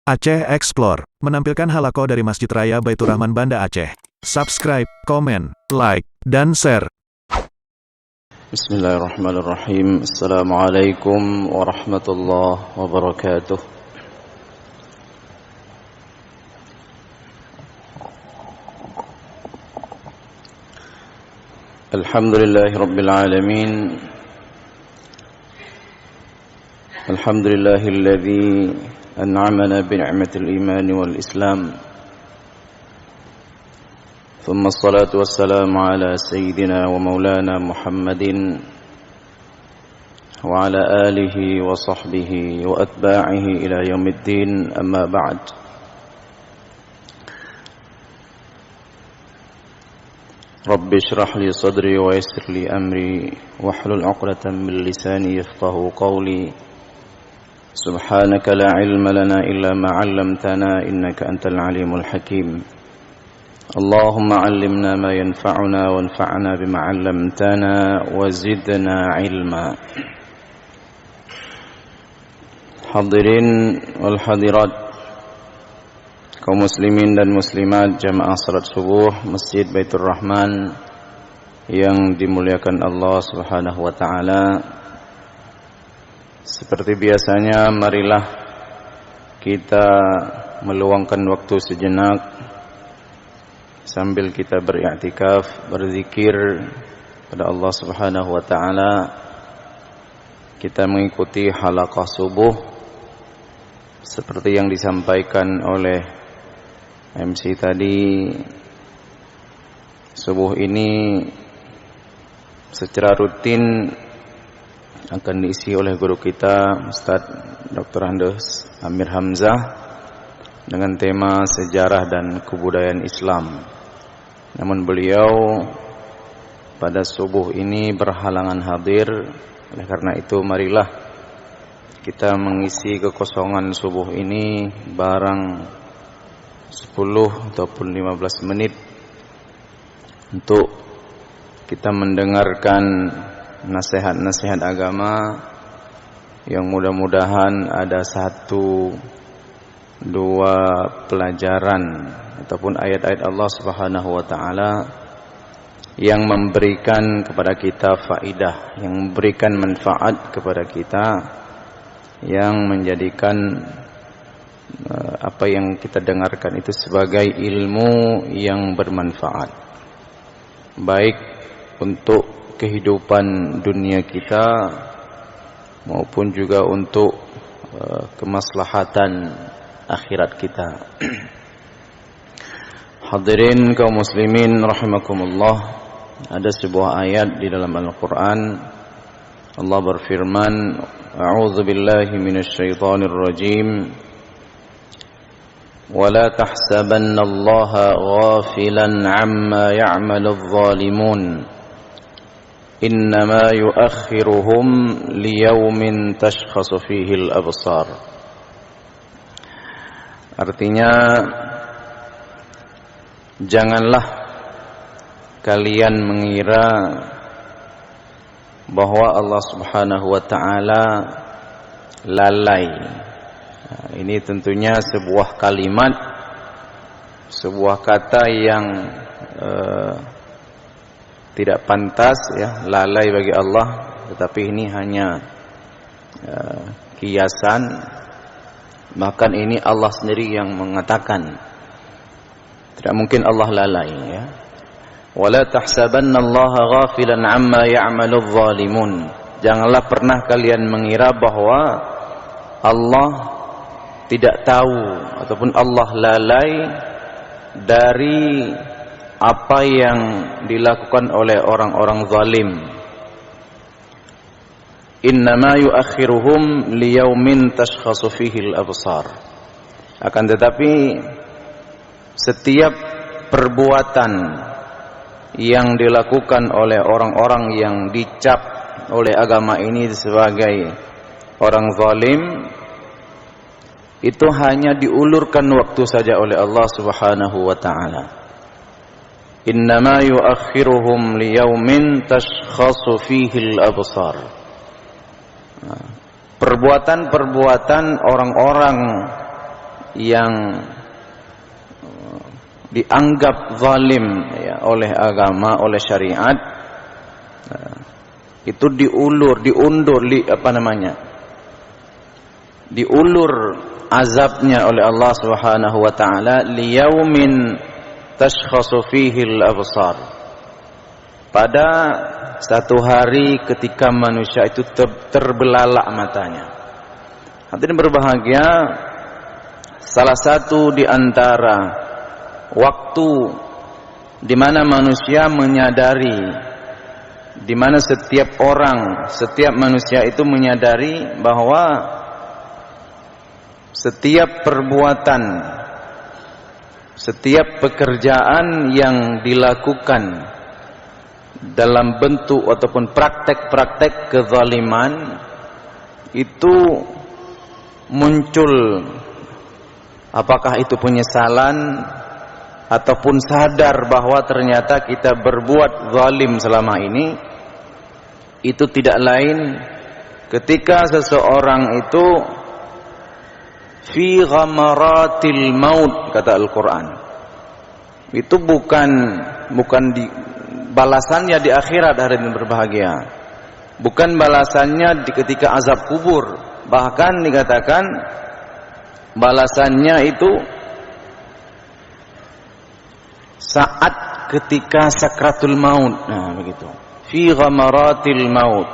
Aceh Explore menampilkan halaqah dari Masjid Raya Baitur Rahman Banda Aceh. Subscribe, komen, like, dan share. Bismillahirrahmanirrahim. Assalamualaikum warahmatullahi wabarakatuh. Alhamdulillahi rabbil alamin. Alhamdulillahilladzi أنعمنا بنعمة الإيمان والإسلام ثم الصلاة والسلام على سيدنا ومولانا محمد وعلى آله وصحبه وأتباعه إلى يوم الدين أما بعد رب اشرح لي صدري ويسر لي أمري واحلل عقدة من لساني يفقه قولي سبحانك لا علم لنا إلا ما علمتنا إنك أنت العليم الحكيم اللهم علمنا ما ينفعنا وانفعنا بما علمتنا وزدنا علما. Hadirin wal hadirat, kaum muslimin dan muslimat jamaah salat subuh Masjid Baitur Rahman yang dimuliakan Allah Subhanahu wa taala. Seperti biasanya, marilah kita meluangkan waktu sejenak sambil kita beriktikaf, berzikir pada Allah Subhanahu wa taala. Kita mengikuti halaqah subuh seperti yang disampaikan oleh MC tadi. Subuh ini secara rutin akan diisi oleh guru kita Ustaz Dr. Andes Amir Hamzah dengan tema sejarah dan kebudayaan Islam. Namun beliau pada subuh ini berhalangan hadir. Oleh karena itu, marilah kita mengisi kekosongan subuh ini barang 10 ataupun 15 menit untuk kita mendengarkan nasihat-nasihat agama yang mudah-mudahan ada 1-2 pelajaran ataupun ayat-ayat Allah Subhanahu wa taala yang memberikan kepada kita faidah, yang memberikan manfaat kepada kita, yang menjadikan apa yang kita dengarkan itu sebagai ilmu yang bermanfaat, baik untuk kehidupan dunia kita maupun juga untuk kemaslahatan akhirat kita. Hadirin kaum muslimin rahimakumullah, ada sebuah ayat di dalam Al-Quran. Allah berfirman, a'udzu billahi minasyaitonir rajim, wa la tahsabannallaha ghafilan 'amma ya'maludz zalimun innama yuakhiruhum liyaumin tashkhasu fihi al-absar. Artinya, janganlah kalian mengira bahwa Allah Subhanahu wa taala lalai. Nah, ini tentunya sebuah kalimat, sebuah kata yang tidak pantas, ya, lalai bagi Allah. Tetapi ini hanya kiasan. Bahkan ini Allah sendiri yang mengatakan, tidak mungkin Allah lalai, ya. Wala tahsabannallaha ghafilan 'amma ya'maludz zalimun. Janganlah pernah kalian mengira bahwa Allah tidak tahu ataupun Allah lalai dari apa yang dilakukan oleh orang-orang zalim. Innama yuakhiruhum liyaumin tashkhasu fihi al-absar. Akan tetapi setiap perbuatan yang dilakukan oleh orang-orang yang dicap oleh agama ini sebagai orang zalim, itu hanya diulurkan waktu saja oleh Allah Subhanahu wa taala. Innama yuakhiruhum liyaumin tashkhasu fihi al-absar. Perbuatan-perbuatan orang-orang yang dianggap zalim ya, oleh agama, oleh syariat, itu diulur azabnya oleh Allah Subhanahu wa taala liyaumin tashkhasu fihi al-absar, pada satu hari ketika manusia itu terbelalak matanya. Hadirin berbahagia, salah satu di antara waktu di mana manusia menyadari, di mana setiap manusia itu menyadari bahwa setiap perbuatan, setiap pekerjaan yang dilakukan dalam bentuk ataupun praktek-praktek kezaliman itu muncul, apakah itu penyesalan ataupun sadar bahwa ternyata kita berbuat zalim selama ini, itu tidak lain ketika seseorang itu fi ghamaratil maut, kata Al-Quran. Itu bukan di balasannya di akhirat, hari ini berbahagia, bukan balasannya ketika azab kubur, bahkan dikatakan balasannya itu saat ketika sakratul maut. Nah, begitu. Fi ghamaratil maut.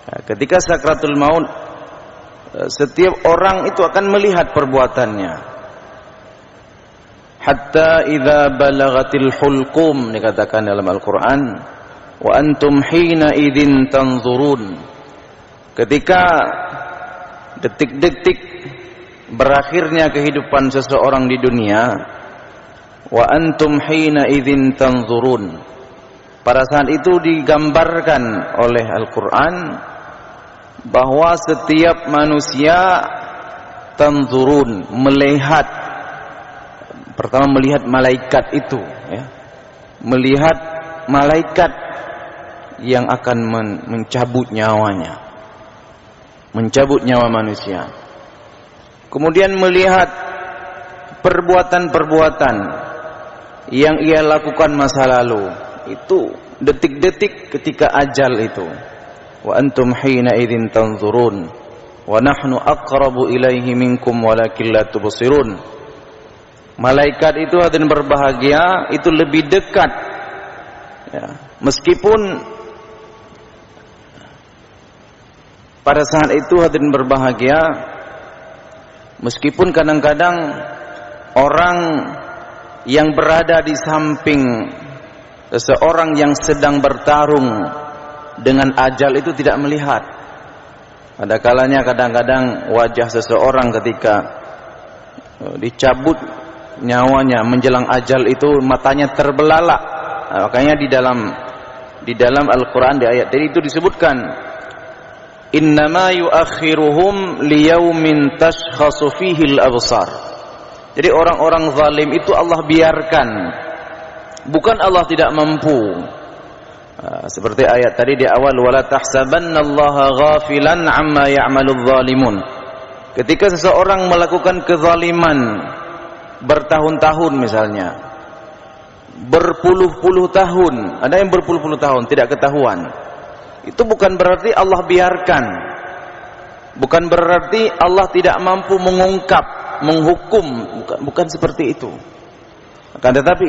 Nah, ketika sakratul maut, setiap orang itu akan melihat perbuatannya. Hatta idza balagatil hulqum, dikatakan dalam Al-Qur'an, wa antum hina idzin tanzurun. Ketika detik-detik berakhirnya kehidupan seseorang di dunia, wa antum hina idzin tanzurun, pada saat itu digambarkan oleh Al-Quran bahwa setiap manusia tanzurun, melihat, pertama melihat malaikat itu ya, melihat malaikat yang akan mencabut nyawanya, mencabut nyawa manusia. Kemudian melihat perbuatan-perbuatan yang ia lakukan masa lalu, itu detik-detik ketika ajal itu. Wa antum hina idzin tanzurun wa nahnu aqrabu ilaihi minkum walakin la tubsirun. Malaikat itu, hadirin berbahagia, itu lebih dekat ya, meskipun pada saat itu, hadirin berbahagia, meskipun kadang-kadang orang yang berada di samping seseorang yang sedang bertarung dengan ajal itu tidak melihat. Ada kalanya kadang-kadang wajah seseorang ketika dicabut nyawanya menjelang ajal itu matanya terbelalak. Nah, makanya di dalam Al-Quran di ayat tadi itu disebutkan, innama yuakhiruhum liyaumin tashkhasu fihi al-absar. Jadi orang-orang zalim itu Allah biarkan, bukan Allah tidak mampu. Seperti ayat tadi di awal, wala tahsabannallaha ghafilan amma ya'maludz zalimun. Ketika seseorang melakukan kezaliman bertahun-tahun, misalnya berpuluh-puluh tahun, ada yang berpuluh-puluh tahun tidak ketahuan, itu bukan berarti Allah biarkan, bukan berarti Allah tidak mampu mengungkap, menghukum, bukan seperti itu. Akan tetapi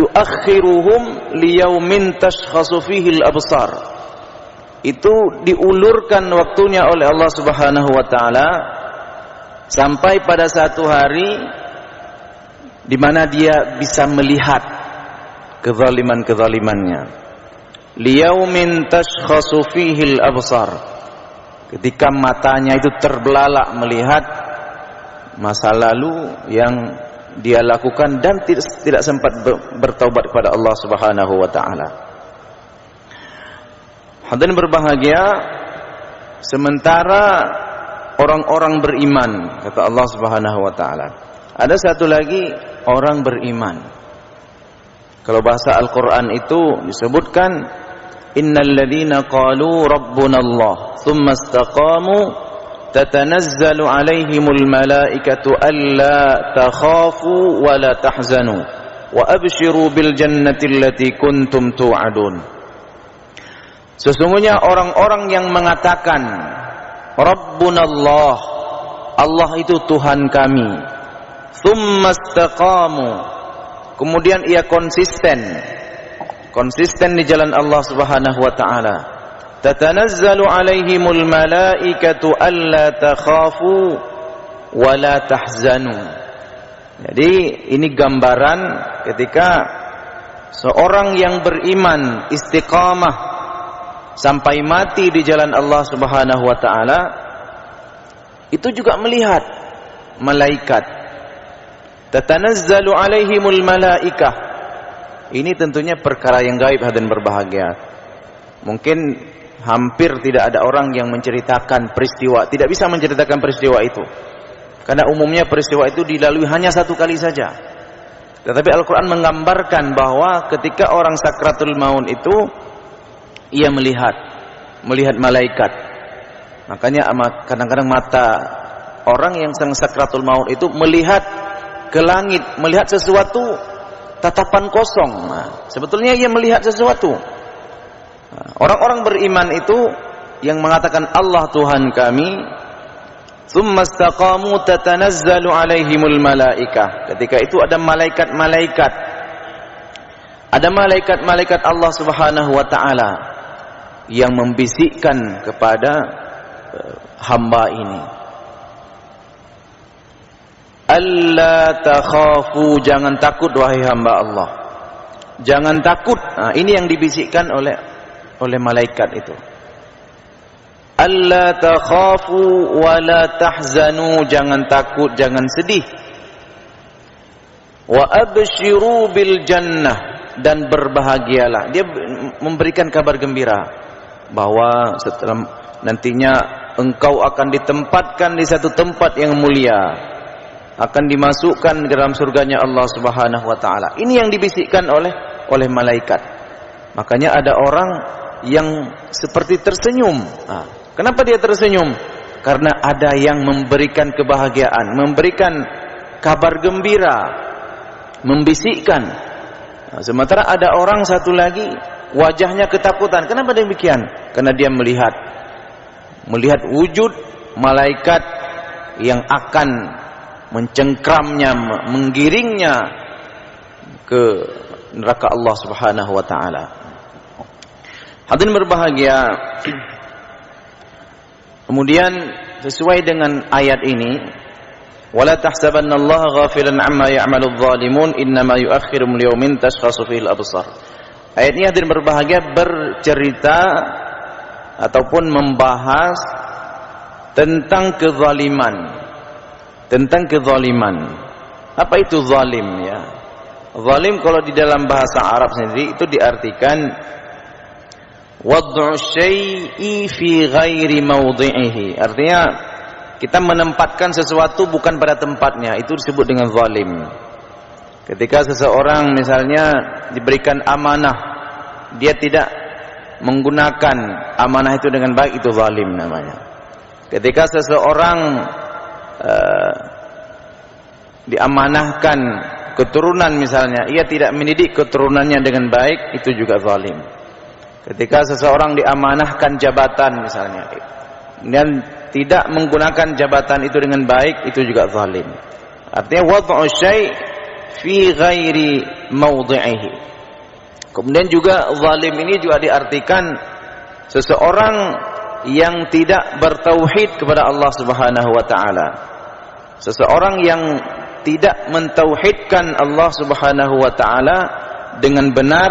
yuakhiruhum liyaumin tashkhasu fihi al-absar, itu diulurkan waktunya oleh Allah Subhanahu wa taala sampai pada satu hari di mana dia bisa melihat kezaliman-kezalimannya. Liyaumin tashkhasu fihi al-absar, ketika matanya itu terbelalak melihat masa lalu yang dia lakukan dan tidak sempat bertaubat kepada Allah Subhanahu wa taala. Hadirin berbahagia, sementara orang-orang beriman, kata Allah Subhanahu wa taala, ada satu lagi orang beriman. Kalau bahasa Al-Qur'an itu disebutkan, innal ladzina qalu rabbunallah tsumma istaqamu tatanazzalu alaihimul malaikatu alla takhafu wa la tahzanu wa abshiru bil jannati allati kuntum tu'adun. Sesungguhnya orang-orang yang mengatakan Rabbunallah, Allah itu Tuhan kami, tsumma istaqamu, kemudian ia konsisten di jalan Allah Subhanahu wa taala, tatanazzalu alaihimul malaikatu alla takhafu wa la tahzanu. Jadi ini gambaran ketika seorang yang beriman istiqamah sampai mati di jalan Allah Subhanahu wa taala, itu juga melihat malaikat. Tatanazzalu alaihimul malaikah. Ini tentunya perkara yang gaib hadirin berbahagia. Mungkin hampir tidak ada orang yang menceritakan peristiwa, tidak bisa menceritakan peristiwa itu. Karena umumnya peristiwa itu dilalui hanya satu kali saja. Tetapi Al-Quran menggambarkan bahwa ketika orang sakratul maut itu, ia melihat malaikat. Makanya kadang-kadang mata orang yang sedang sakratul maut itu melihat ke langit, melihat sesuatu tatapan kosong. Sebetulnya ia melihat sesuatu. Orang-orang beriman itu yang mengatakan Allah Tuhan kami, tsumma istaqamu tatanazzalu alaihimul malaikah. Ketika itu ada malaikat-malaikat. Ada malaikat-malaikat Allah Subhanahu wa taala yang membisikkan kepada hamba ini, alla takhafu, jangan takut wahai hamba Allah, jangan takut. Ini yang dibisikkan oleh malaikat itu. Alla takhafu wa la tahzanu, jangan takut, jangan sedih. Wa abshiru bil jannah, dan berbahagialah. Dia memberikan kabar gembira bahwa setelah nantinya engkau akan ditempatkan di satu tempat yang mulia, akan dimasukkan ke dalam surganya Allah Subhanahu wa taala. Ini yang dibisikkan oleh malaikat. Makanya ada orang yang seperti tersenyum. Kenapa dia tersenyum? Karena ada yang memberikan kebahagiaan, memberikan kabar gembira, membisikkan. Sementara ada orang satu lagi wajahnya ketakutan. Kenapa demikian? Karena dia melihat wujud malaikat yang akan mencengkramnya, menggiringnya ke neraka Allah Subhanahu wa taala. Hadirin berbahagia, kemudian sesuai dengan ayat ini, wala tahsabannallaha ghafilan amma ya'maludz zalimun innama yu'akhiruhum liyaumin tashkhasu fihil absar. Ayat ini hadirin berbahagia bercerita ataupun membahas tentang kezaliman. Apa itu zalim ya? Zalim kalau di dalam bahasa Arab sendiri itu diartikan wad'u syai'i fi ghairi mawdi'ihi. Artinya kita menempatkan sesuatu bukan pada tempatnya, itu disebut dengan zalim. Ketika seseorang misalnya diberikan amanah, dia tidak menggunakan amanah itu dengan baik, itu zalim namanya. Ketika seseorang diamanahkan keturunan misalnya, ia tidak mendidik keturunannya dengan baik, itu juga zalim. Ketika seseorang diamanahkan jabatan misalnya, dan tidak menggunakan jabatan itu dengan baik, itu juga zalim. Artinya wad'u syai' fi ghairi mawdi'ihi. Kemudian juga zalim ini juga diartikan seseorang yang tidak bertauhid kepada Allah Subhanahu wa taala. Seseorang yang tidak mentauhidkan Allah Subhanahu wa taala dengan benar,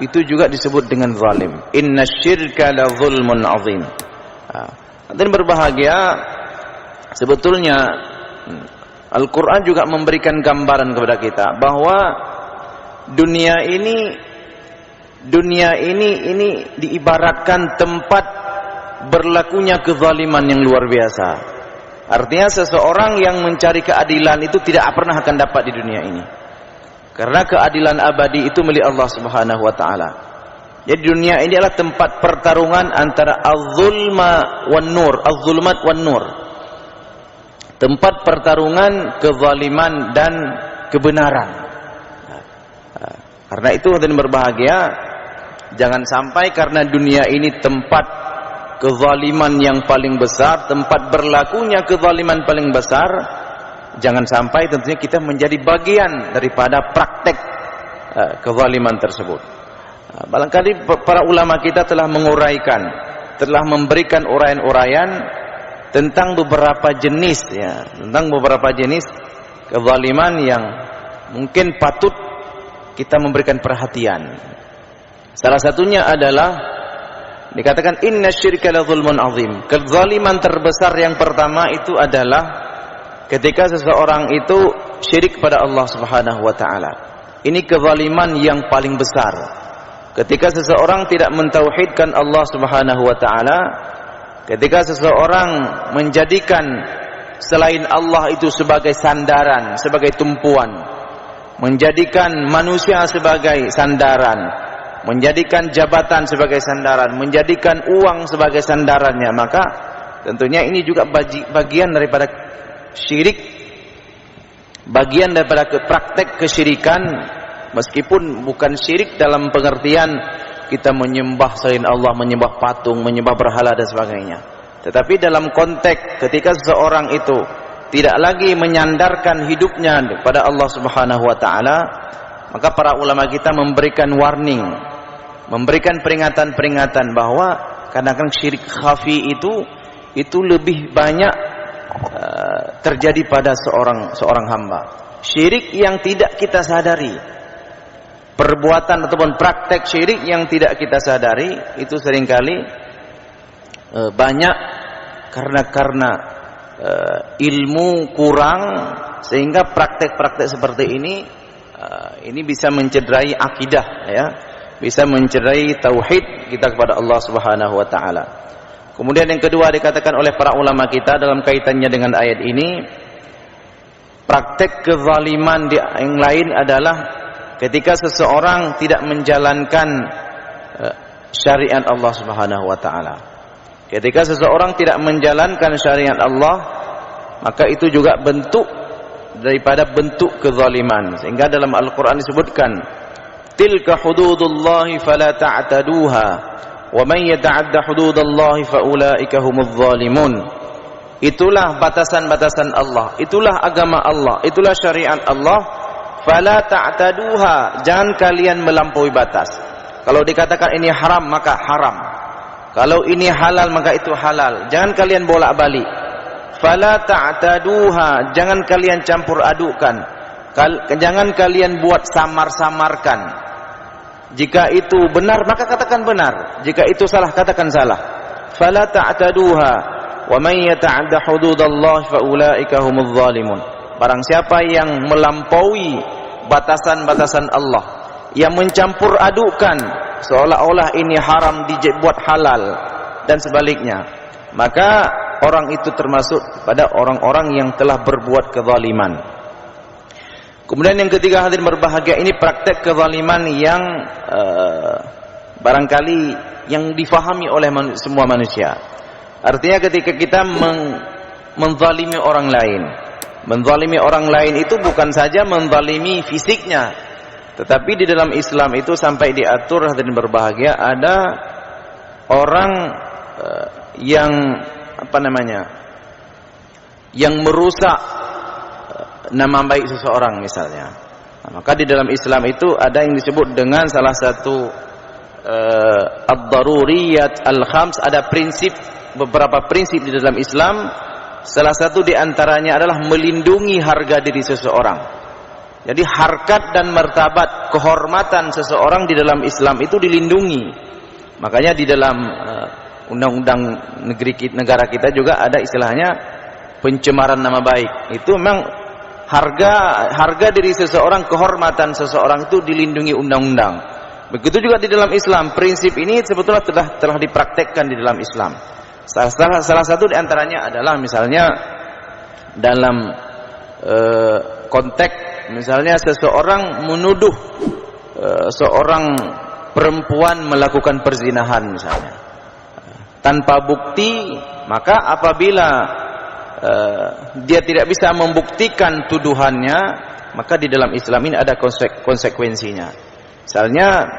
itu juga disebut dengan zalim. Innasyirka la zulmun azim. Dan berbahagia, sebetulnya Al-Quran juga memberikan gambaran kepada kita bahwa dunia ini diibaratkan tempat berlakunya kezaliman yang luar biasa. Artinya seseorang yang mencari keadilan itu tidak pernah akan dapat di dunia ini. Karena keadilan abadi itu milik Allah Subhanahu wa taala. Jadi dunia ini adalah tempat pertarungan antara az-zulma wan nur, az-zulmat wan nur. Tempat pertarungan kezaliman dan kebenaran. Karena itu hadirin berbahagia, jangan sampai karena dunia ini tempat kezaliman yang paling besar, tempat berlakunya kezaliman paling besar, jangan sampai tentunya kita menjadi bagian daripada praktek kezaliman tersebut. Barangkali para ulama kita telah menguraikan, telah memberikan uraian-uraian tentang beberapa jenis tentang beberapa jenis kezaliman yang mungkin patut kita memberikan perhatian. Salah satunya adalah dikatakan inna syirka la zulmun azim. Kezaliman terbesar yang pertama itu adalah ketika seseorang itu syirik pada Allah Subhanahu wa taala. Ini kezaliman yang paling besar. Ketika seseorang tidak mentauhidkan Allah Subhanahu wa taala, ketika seseorang menjadikan selain Allah itu sebagai sandaran, sebagai tumpuan, menjadikan manusia sebagai sandaran, menjadikan jabatan sebagai sandaran, menjadikan uang sebagai sandarannya, maka tentunya ini juga bagian daripada syirik, bagian daripada praktek kesyirikan. Meskipun bukan syirik dalam pengertian kita menyembah selain Allah, menyembah patung, menyembah berhala dan sebagainya. Tetapi dalam konteks ketika seseorang itu tidak lagi menyandarkan hidupnya kepada Allah Subhanahu wa taala, maka para ulama kita memberikan warning, memberikan peringatan-peringatan bahwa kadang-kadang syirik khafi itu lebih banyak terjadi pada seorang hamba. Syirik yang tidak kita sadari, perbuatan ataupun praktek syirik yang tidak kita sadari itu seringkali banyak karena ilmu kurang, sehingga praktek-praktek seperti ini bisa mencederai akidah, bisa mencederai tauhid kita kepada Allah Subhanahu wa taala. Kemudian yang kedua dikatakan oleh para ulama kita dalam kaitannya dengan ayat ini, praktek kezaliman yang lain adalah ketika seseorang tidak menjalankan syariat Allah Subhanahu wa taala. Ketika seseorang tidak menjalankan syariat Allah, maka itu juga bentuk daripada bentuk kezaliman. Sehingga dalam Al-Qur'an disebutkan, tilka hududullahi fala ta'taduha wa man yata'adda hududallahi fa ulaika humudz zalimun. Itulah batasan-batasan Allah, itulah agama Allah, itulah syariat Allah. Fala ta'taduha, jangan kalian melampaui batas. Kalau dikatakan ini haram maka haram, kalau ini halal maka itu halal, jangan kalian bolak-balik. Fala ta'taduha, jangan kalian campur adukan, jangan kalian buat samar-samarkan. Jika itu benar maka katakan benar, jika itu salah katakan salah. Fala ta'taduha wa man yata'adda hududallahi fa ulaika humudz zalimun. Barang siapa yang melampaui batasan-batasan Allah, yang mencampur adukan seolah-olah ini haram dibuat halal dan sebaliknya, maka orang itu termasuk pada orang-orang yang telah berbuat kezaliman. Kemudian yang ketiga hadirin berbahagia, ini praktek kezaliman yang barangkali yang difahami oleh semua manusia. Artinya ketika kita menzalimi orang lain, menzalimi orang lain itu bukan saja menzalimi fisiknya, tetapi di dalam Islam itu sampai diatur hadirin berbahagia, ada orang yang yang merusak nama baik seseorang misalnya. Maka di dalam Islam itu ada yang disebut dengan salah satu ad-daruriyat al-khams, ada beberapa prinsip di dalam Islam. Salah satu di antaranya adalah melindungi harga diri seseorang. Jadi harkat dan martabat, kehormatan seseorang di dalam Islam itu dilindungi. Makanya di dalam undang-undang negara kita juga ada istilahnya pencemaran nama baik. Itu memang harga diri seseorang, kehormatan seseorang itu dilindungi undang-undang. Begitu juga di dalam Islam, prinsip ini sebetulnya telah dipraktekkan di dalam Islam. Salah satu di antaranya adalah misalnya dalam konteks misalnya seseorang menuduh seorang perempuan melakukan perzinahan misalnya tanpa bukti, maka apabila dia tidak bisa membuktikan tuduhannya, maka di dalam Islam ini ada konsekuensinya. Misalnya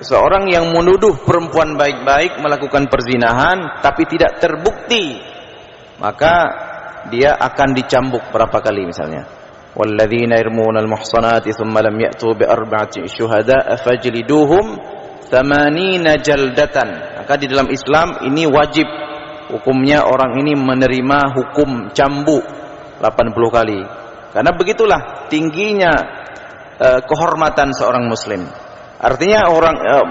seorang yang menuduh perempuan baik-baik melakukan perzinahan tapi tidak terbukti, maka dia akan dicambuk berapa kali misalnya. Walladzina yarmunal muhsanati thumma lam ya'tu bi arba'ati syuhada'a fajliduhum 80 jaldatan. Maka di dalam Islam ini wajib hukumnya orang ini menerima hukum cambuk 80 kali. Karena begitulah tingginya kehormatan seorang muslim. Artinya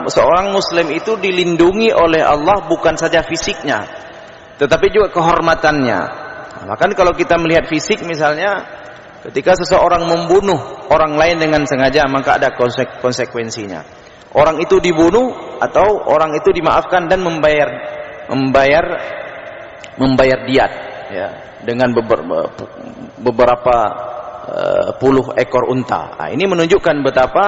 seorang muslim itu dilindungi oleh Allah bukan saja fisiknya, tetapi juga kehormatannya. Maka kalau kita melihat fisik misalnya, ketika seseorang membunuh orang lain dengan sengaja, maka ada konsekuensinya. Orang itu dibunuh atau orang itu dimaafkan dan membayar diat, ya, dengan beberapa puluh ekor unta. Nah, ini menunjukkan betapa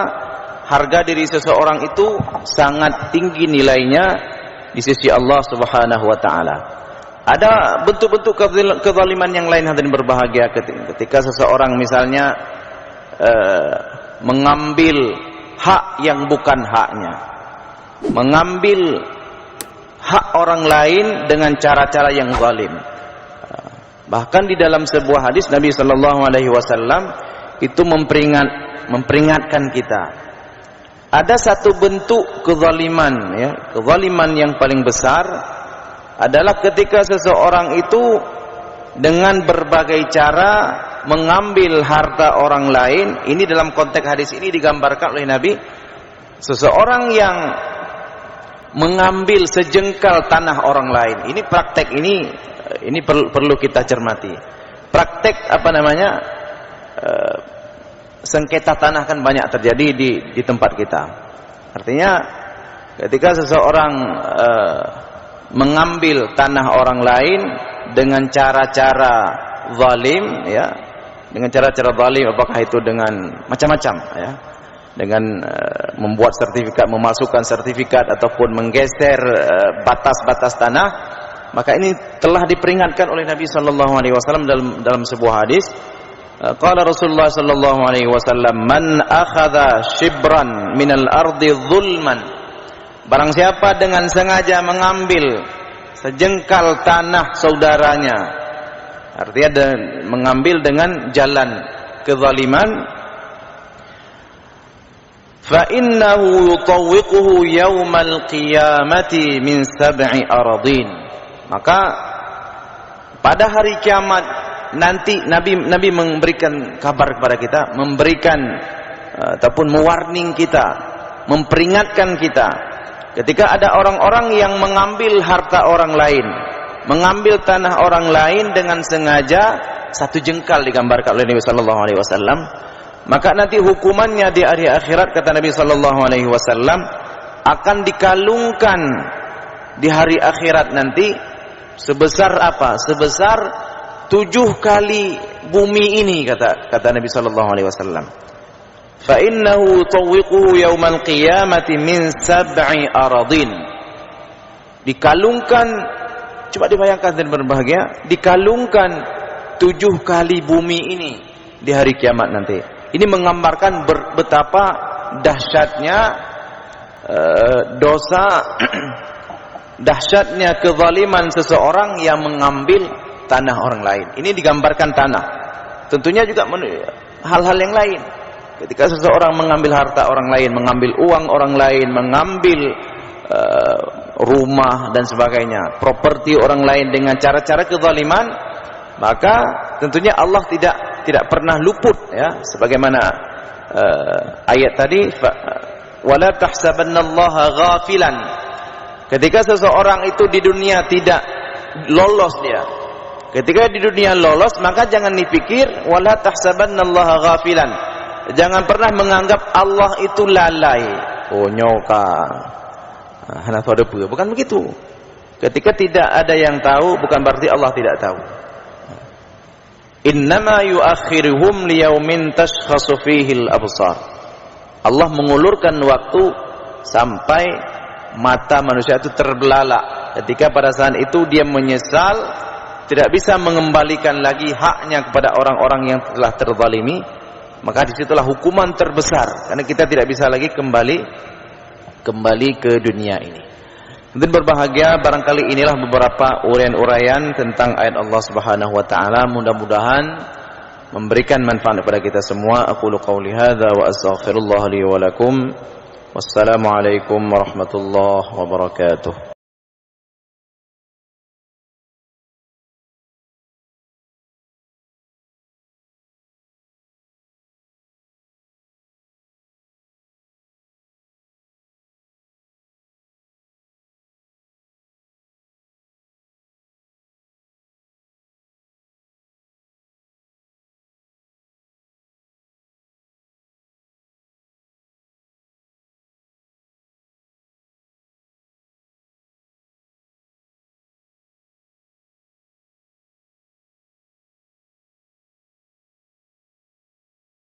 harga diri seseorang itu sangat tinggi nilainya di sisi Allah Subhanahu wa taala. Ada bentuk-bentuk kezaliman yang lain hadirin berbahagia, ketika seseorang misalnya mengambil hak yang bukan haknya, mengambil hak orang lain dengan cara-cara yang zalim. Bahkan di dalam sebuah hadis Nabi sallallahu alaihi wasallam itu memperingatkan kita. Ada satu bentuk kezaliman, ya, kezaliman yang paling besar adalah ketika seseorang itu dengan berbagai cara mengambil harta orang lain. Ini dalam konteks hadis ini digambarkan oleh Nabi, seseorang yang mengambil sejengkal tanah orang lain. Ini praktek ini perlu kita cermati. Praktek sengketa tanah kan banyak terjadi di tempat kita. Artinya ketika seseorang mengambil tanah orang lain dengan cara-cara zalim, ya, dengan cara-cara zalim, apakah itu dengan macam-macam, ya, dengan membuat sertifikat, memasukkan sertifikat ataupun menggeser batas-batas tanah, maka ini telah diperingatkan oleh Nabi sallallahu alaihi wasallam dalam sebuah hadis. Qala Rasulullah sallallahu alaihi wasallam, "Man akhadha shibran minal ardi zulman." Barang siapa dengan sengaja mengambil sejengkal tanah saudaranya, artinya mengambil dengan jalan kezaliman, fa innahu yutawwiquhu yaumal qiyamati min sab'i aradin. Maka pada hari kiamat nanti Nabi memberikan kabar kepada kita, memberikan ataupun mewarning kita, memperingatkan kita, ketika ada orang-orang yang mengambil harta orang lain, mengambil tanah orang lain dengan sengaja, satu jengkal digambarkan oleh Nabi sallallahu alaihi wasallam, maka nanti hukumannya di hari akhirat, kata Nabi sallallahu alaihi wasallam, akan dikalungkan di hari akhirat nanti sebesar apa? Sebesar 7 kali bumi ini, kata Nabi sallallahu alaihi wasallam. Fa innahu tawwiquhu yaumal qiyamati min sab'i aradin. Dikalungkan, coba dibayangkan dan berbahagia, dikalungkan 7 kali bumi ini di hari kiamat nanti. Ini menggambarkan betapa dahsyatnya dosa, dahsyatnya kezaliman seseorang yang mengambil tanah orang lain. Ini digambarkan tanah. Tentunya juga hal-hal yang lain. Ketika seseorang mengambil harta orang lain, mengambil uang orang lain, mengambil rumah dan sebagainya, properti orang lain dengan cara-cara kezaliman, maka tentunya Allah tidak pernah luput, ya, sebagaimana ayat tadi, wala tahsabannallaha ghafilan. Ketika seseorang itu di dunia tidak lolos dia, ketika di dunia lolos, maka jangan dipikir wala tahsabannallaha ghafilan. Jangan pernah menganggap Allah itu lalai. Oh nyoka, bukan begitu. Ketika tidak ada yang tahu, bukan berarti Allah tidak tahu. Innama yuakhiruhum liyaumin tashkhasu fihi al-absar. Allah mengulurkan waktu sampai mata manusia itu terbelalak. Ketika pada saat itu dia menyesal, tidak bisa mengembalikan lagi haknya kepada orang-orang yang telah terzalimi, maka disitulah hukuman terbesar, karena kita tidak bisa lagi kembali ke dunia ini. Mungkin berbahagia, barangkali inilah beberapa uraian-uraian tentang ayat Allah Subhanahu wa taala. Mudah-mudahan memberikan manfaat kepada kita semua. Aqulu qauli hadza wa astaghfirullah li wa lakum. Wassalamu alaikum warahmatullahi wabarakatuh.